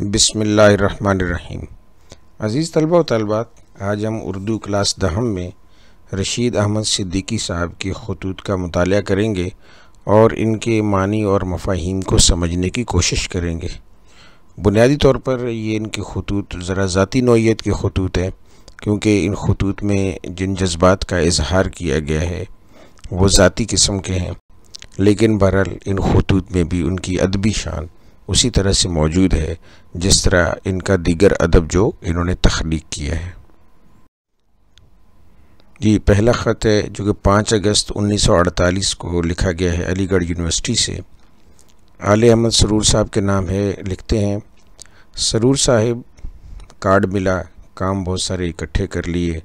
बिस्मिल्लाहिर्रहमानिर्रहीम। अज़ीज़ तलबा व तलबात, आज हम उर्दू क्लास दहम में रशीद अहमद सिद्दीकी साहब के ख़ुतूत का मुताला करेंगे और इनके मानी और मफ़ाहीम को समझने की कोशिश करेंगे। बुनियादी तौर पर ये इनके ख़ुतूत ज़रा ज़ाती नौइयत के ख़ुतूत हैं, क्योंकि इन ख़ुतूत में जिन जज्बात का इजहार किया गया है वो ज़ाती किस्म के हैं, लेकिन बहरहाल इन ख़ुतूत में भी उनकी अदबी शान उसी तरह से मौजूद है जिस तरह इनका दीगर अदब जो इन्होंने तख्लीक किया है। जी, पहला ख़त है जो कि 5 अगस्त 1948 को लिखा गया है अलीगढ़ यूनिवर्सिटी से। आले अहमद सरूर साहब के नाम है। लिखते हैं, सरूर साहिब, कार्ड मिला, काम बहुत सारे इकट्ठे कर लिए,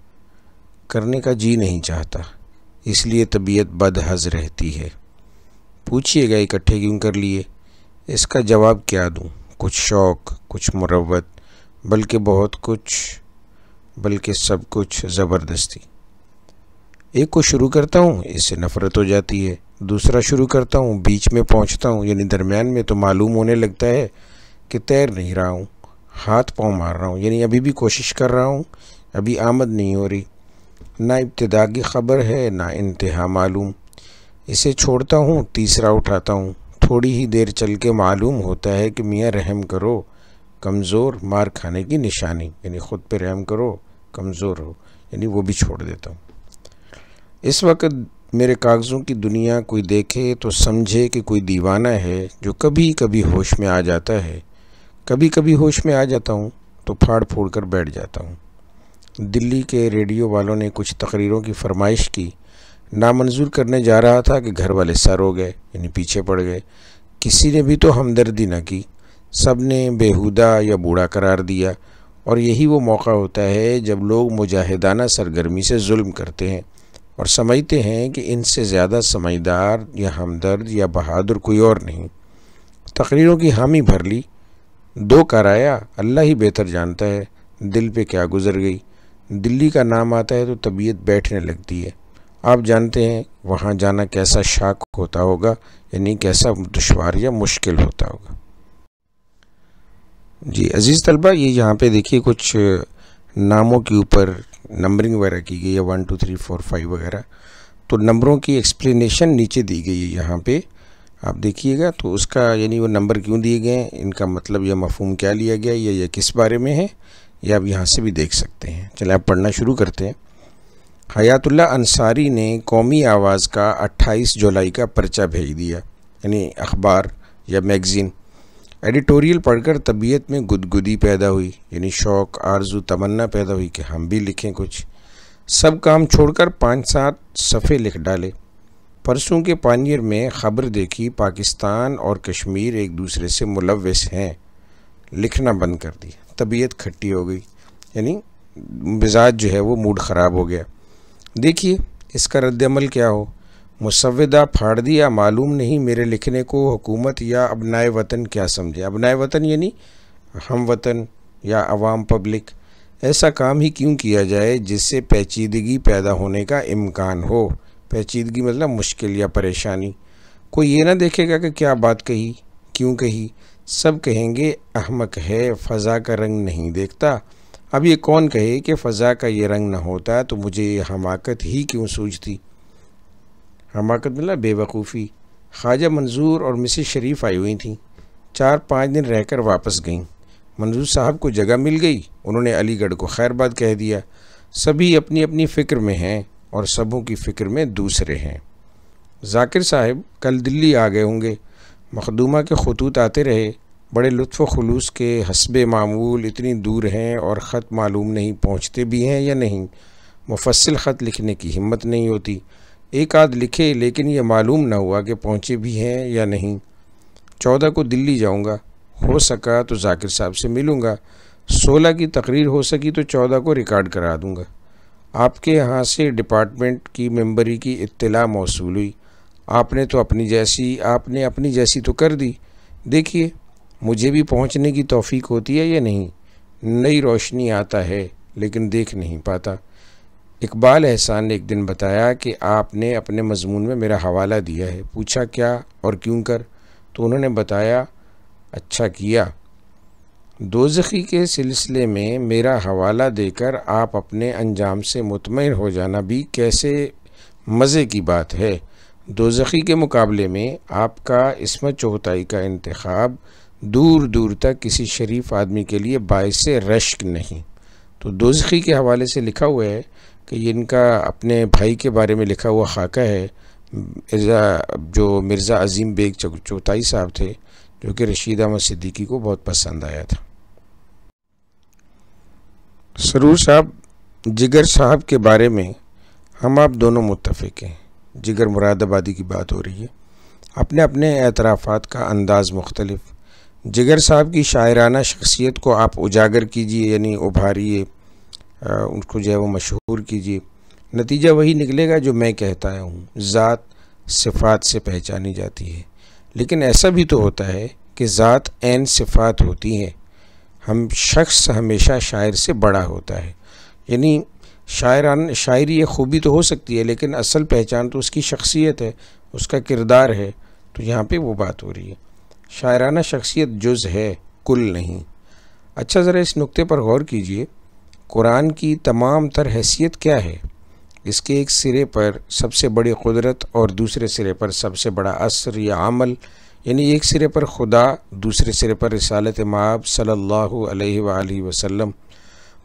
करने का जी नहीं चाहता, इसलिए तबीयत बदहज़ रहती है। पूछिएगा इकट्ठे क्यों कर लिए, इसका जवाब क्या दूं? कुछ शौक़, कुछ मुरव्वत, बल्कि बहुत कुछ, बल्कि सब कुछ ज़बरदस्ती। एक को शुरू करता हूँ, इससे नफ़रत हो जाती है। दूसरा शुरू करता हूँ, बीच में पहुँचता हूँ, यानी दरमियान में, तो मालूम होने लगता है कि तैर नहीं रहा हूँ, हाथ पाँव मार रहा हूँ, यानी अभी भी कोशिश कर रहा हूँ, अभी आमद नहीं हो रही। ना इब्तिदा की ख़बर है ना इंतहा मालूम। इसे छोड़ता हूँ, तीसरा उठाता हूँ। थोड़ी ही देर चल के मालूम होता है कि मियाँ रहम करो, कमज़ोर, मार खाने की निशानी, यानी ख़ुद पे रहम करो, कमज़ोर हो, यानी वो भी छोड़ देता हूँ। इस वक्त मेरे कागज़ों की दुनिया कोई देखे तो समझे कि कोई दीवाना है जो कभी कभी होश में आ जाता है। कभी कभी होश में आ जाता हूँ तो फाड़ फोड़ कर बैठ जाता हूँ। दिल्ली के रेडियो वालों ने कुछ तकरीरों की फरमाइश की, नामंजूर करने जा रहा था कि घर वाले सर हो गए, यानी पीछे पड़ गए। किसी ने भी तो हमदर्दी न की, सब ने बेहुदा या बूढ़ा करार दिया। और यही वो मौका होता है जब लोग मुजाहिदाना सरगर्मी से जुल्म करते हैं और समझते हैं कि इनसे ज़्यादा समझदार या हमदर्द या बहादुर कोई और नहीं। तकरीरों की हामी भर ली, 2 कराया, अल्लाह ही बेहतर जानता है दिल पे क्या गुजर गई। दिल्ली का नाम आता है तो तबीयत बैठने लगती है। आप जानते हैं वहाँ जाना कैसा शाक होता होगा, यानी कैसा दुश्वार या मुश्किल होता होगा। जी अज़ीज़ तलबा, ये यहाँ पे देखिए कुछ नामों के ऊपर नंबरिंग वगैरह की गई है, 1 2 3 4 5 वगैरह। तो नंबरों की एक्सप्लेनेशन नीचे दी गई है यहाँ पे, आप देखिएगा। तो उसका यानी वो नंबर क्यों दिए गए हैं, इनका मतलब या मफ़हूम क्या लिया गया है, या ये किस बारे में है, या आप यहाँ से भी देख सकते हैं। चलिए आप पढ़ना शुरू करते हैं। हयातुल्लाह अंसारी ने कौमी आवाज़ का 28 जुलाई का पर्चा भेज दिया, यानी अखबार या मैगज़ीन। एडिटोरियल पढ़कर तबीयत में गुदगुदी पैदा हुई, यानी शौक़, आरज़ू, तमन्ना पैदा हुई कि हम भी लिखें कुछ। सब काम छोड़कर 5-7 सफ़े लिख डाले। परसों के पानियर में ख़बर देखी, पाकिस्तान और कश्मीर एक दूसरे से मुलव्वस हैं। लिखना बंद कर दिया, तबीयत खट्टी हो गई, यानी मिजाज जो है वो मूड ख़राब हो गया। देखिए इसका रद्दअमल क्या हो। मुसव्विदा फाड़ दिया, मालूम नहीं मेरे लिखने को हुकूमत या अबनाए वतन क्या समझे। अबनाए वतन यानी हम वतन या अवाम, पब्लिक। ऐसा काम ही क्यों किया जाए जिससे पेचीदगी पैदा होने का इम्कान हो। पेचीदगी मतलब मुश्किल या परेशानी। कोई ये ना देखेगा कि क्या बात कही, क्यों कही। सब कहेंगे अहमक है, फ़ज़ा का रंग नहीं देखता। अब ये कौन कहे कि फ़ज़ा का ये रंग ना होता तो मुझे ये हमाकत ही क्यों सूझती। हमाकत मतलब बेवकूफ़ी। ख्वाजा मंजूर और मिसेस शरीफ आई हुई थीं, 4-5 दिन रहकर वापस गईं। मंजूर साहब को जगह मिल गई, उन्होंने अलीगढ़ को खैरबाद कह दिया। सभी अपनी अपनी फ़िक्र में हैं और सबों की फ़िक्र में दूसरे हैं। जाकिर साहब कल दिल्ली आ गए होंगे। मखदूमा के ख़ुतूत आते रहे, बड़े लुत्फ़ खुलूस के, हस्बे मामूल इतनी दूर हैं और ख़त मालूम नहीं पहुँचते भी हैं या नहीं। मुफस्सिल ख़त लिखने की हिम्मत नहीं होती। एक आध लिखे, लेकिन ये मालूम ना हुआ कि पहुँचे भी हैं या नहीं। 14 को दिल्ली जाऊँगा, हो सका तो जाकिर साहब से मिलूँगा। 16 की तकरीर हो सकी तो 14 को रिकॉर्ड करा दूँगा। आपके यहाँ से डिपार्टमेंट की मेंबरी की इत्तला मौसूल हुई। आपने अपनी जैसी तो कर दी। देखिए मुझे भी पहुंचने की तौफीक होती है या नहीं। नई रोशनी आता है लेकिन देख नहीं पाता। इकबाल एहसान ने एक दिन बताया कि आपने अपने मजमून में मेरा हवाला दिया है। पूछा क्या और क्यों कर, तो उन्होंने बताया अच्छा किया। दोज़खी के सिलसिले में मेरा हवाला देकर आप अपने अंजाम से मुतमईन हो जाना भी कैसे मज़े की बात है। दोज़खी के मुकाबले में आपका इस्मत चौथाई का इंतखाब दूर दूर तक किसी शरीफ आदमी के लिए बाइस रश्क नहीं। तो दोज़खी के हवाले से लिखा हुआ है कि ये इनका अपने भाई के बारे में लिखा हुआ खाका है, जो मिर्ज़ा अज़ीम बेग चौथाई साहब थे, जो कि रशीद अहमद सिद्दीकी को बहुत पसंद आया था। सरूर साहब, जिगर साहब के बारे में हम आप दोनों मुत्तफ़िक हैं। जिगर मुरादाबादी की बात हो रही है। अपने अपने एतराफ़ात का अंदाज़ मुख्तलिफ। जिगर साहब की शायराना शख्सियत को आप उजागर कीजिए, यानी उभारिए, उनको जो है वो मशहूर कीजिए। नतीजा वही निकलेगा जो मैं कहता हूँ, ज़ात सिफ़ात से पहचानी जाती है। लेकिन ऐसा भी तो होता है कि ज़ात ऐन सिफ़ात होती हैं। हम शख्स हमेशा शायर से बड़ा होता है, यानी शायरी खूबी तो हो सकती है, लेकिन असल पहचान तो उसकी शख्सियत है, उसका किरदार है। तो यहाँ पे वो बात हो रही है। शायराना शख्सियत जुज़ है, कुल नहीं। अच्छा, ज़रा इस नुक्ते पर गौर कीजिए। कुरान की तमाम तर हैसियत क्या है? इसके एक सिरे पर सबसे बड़ी कुदरत और दूसरे सिरे पर सबसे बड़ा असर या अमल, यानी एक सिरे पर खुदा, दूसरे सिरे पर रिसालत माब सल्लल्लाहु अलैहि वसल्लम।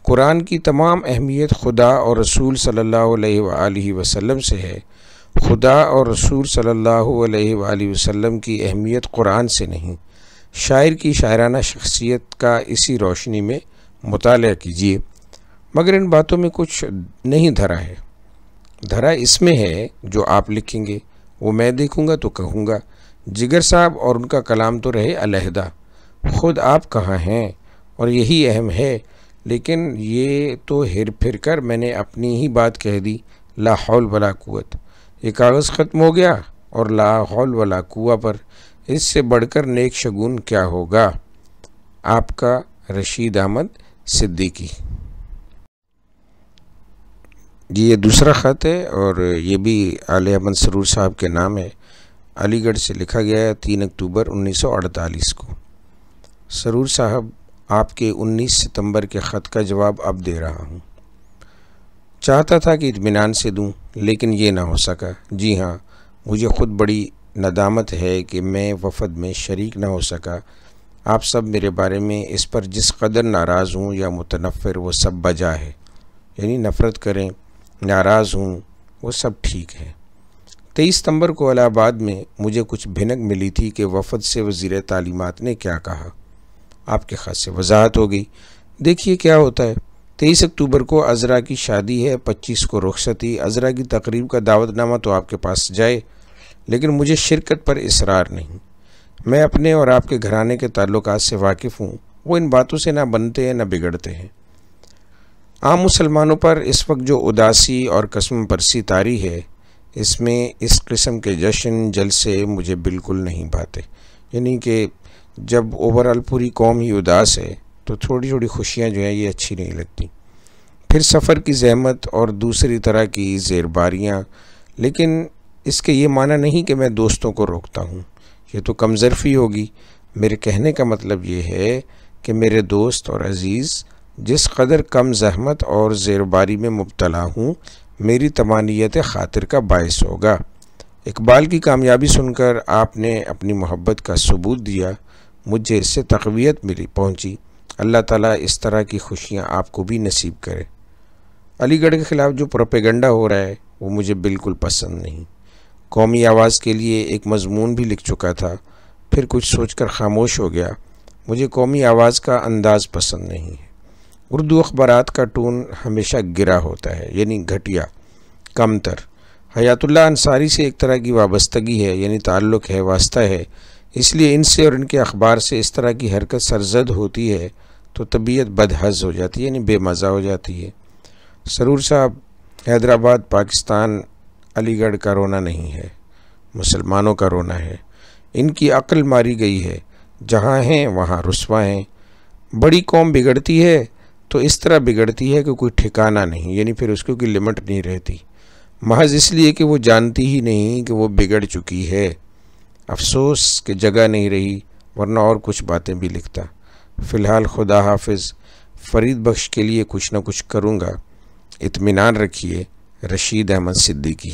कुरान की तमाम अहमियत खुदा और रसूल सल्लल्लाहु अलैहि वसल्लम से है। खुदा और रसूल सल्लल्लाहु अलैहि वसल्लम की अहमियत कुरान से नहीं। शायर की शायराना शख्सियत का इसी रोशनी में मुताला कीजिए। मगर इन बातों में कुछ नहीं धरा है। धरा इसमें है जो आप लिखेंगे वो मैं देखूँगा तो कहूँगा। जिगर साहब और उनका कलाम तो रहे अलहदा, ख़ुद आप कहाँ हैं, और यही अहम है। लेकिन ये तो हिर फिर कर मैंने अपनी ही बात कह दी, ला हौल वला कुव्वत। ये कागज़ ख़त्म हो गया और ला हौल वला कुव्वा पर इससे बढ़कर नेक शगुन क्या होगा। आपका रशीद अहमद सिद्दीकी। ये दूसरा ख़त है और ये भी आले अहमद सरूर साहब के नाम है। अलीगढ़ से लिखा गया है 3 अक्टूबर 1948 को। सरूर साहब, आपके 19 सितंबर के ख़त का जवाब अब दे रहा हूँ। चाहता था कि इत्मीनान से दूँ, लेकिन ये ना हो सका। जी हाँ, मुझे ख़ुद बड़ी नदामत है कि मैं वफ़द में शरीक ना हो सका। आप सब मेरे बारे में इस पर जिस कदर नाराज़ हूँ या मुतनफ़िर, वो सब बजा है। यानी नफ़रत करें, नाराज़ हूँ, वो सब ठीक है। 23 सितंबर को इलाहाबाद में मुझे कुछ भिनक मिली थी कि वफ़द से वज़ीर तालीमात ने क्या कहा। आपके ख़त से वजाहत हो गई। देखिए क्या होता है। 23 अक्टूबर को अज़रा की शादी है, 25 को रुखसती। अज़रा की तकरीब का दावतनामा तो आपके पास जाए, लेकिन मुझे शिरकत पर इसरार नहीं। मैं अपने और आपके घराने के ताल्लुकात से वाकिफ़ हूँ। वो इन बातों से ना बनते हैं ना बिगड़ते हैं। आम मुसलमानों पर इस वक्त जो उदासी और कसम परसी तारी है, इसमें इस किस्म के जश्न जलसे मुझे बिल्कुल नहीं भाते। यानी कि जब ओवरऑल पूरी कौम ही उदास है तो थोड़ी थोड़ी खुशियाँ जो हैं ये अच्छी नहीं लगती। फिर सफ़र की ज़हमत और दूसरी तरह की ज़ेरबारियाँ। लेकिन इसके ये माना नहीं कि मैं दोस्तों को रोकता हूँ, ये तो कमज़रफ़ी होगी। मेरे कहने का मतलब ये है कि मेरे दोस्त और अज़ीज़, जिस कदर कम ज़हमत और ज़ेरबारी में मुब्तला हूँ, मेरी तमानियत ख़ातिर का बायस होगा। इकबाल की कामयाबी सुनकर आपने अपनी मोहब्बत का सबूत दिया, मुझे इससे तक़वियत मिली पहुँची। अल्लाह ताला इस तरह की खुशियाँ आपको भी नसीब करे। अलीगढ़ के ख़िलाफ़ जो प्रोपेगंडा हो रहा है वो मुझे बिल्कुल पसंद नहीं। कौमी आवाज़ के लिए एक मज़मून भी लिख चुका था, फिर कुछ सोचकर ख़ामोश हो गया। मुझे कौमी आवाज़ का अंदाज़ पसंद नहीं है। उर्दू अखबारात का टोन हमेशा गिरा होता है, यानी घटिया, कमतर। हयातुल्लाह अंसारी से एक तरह की वाबस्तगी है, यानी ताल्लुक़ है, वास्ता है। इसलिए इनसे और इनके अखबार से इस तरह की हरकत सरजद होती है तो तबीयत बदहज़ हो जाती है, यानी बेमज़ा हो जाती है। सरूर साहब, हैदराबाद पाकिस्तान अलीगढ़ का रोना नहीं है, मुसलमानों का रोना है। इनकी अक्ल मारी गई है, जहाँ हैं वहाँ रुस्वा हैं। बड़ी कौम बिगड़ती है तो इस तरह बिगड़ती है कि कोई ठिकाना नहीं, यानी फिर उसको कोई लिमिट नहीं रहती, महज इसलिए कि वो जानती ही नहीं कि वो बिगड़ चुकी है। अफसोस कि जगह नहीं रही, वरना और कुछ बातें भी लिखता। फ़िलहाल खुदा हाफिज़। फ़रीद बख्श के लिए कुछ ना कुछ करूँगा। इत्मीनान रखिए। रशीद अहमद सिद्दीकी।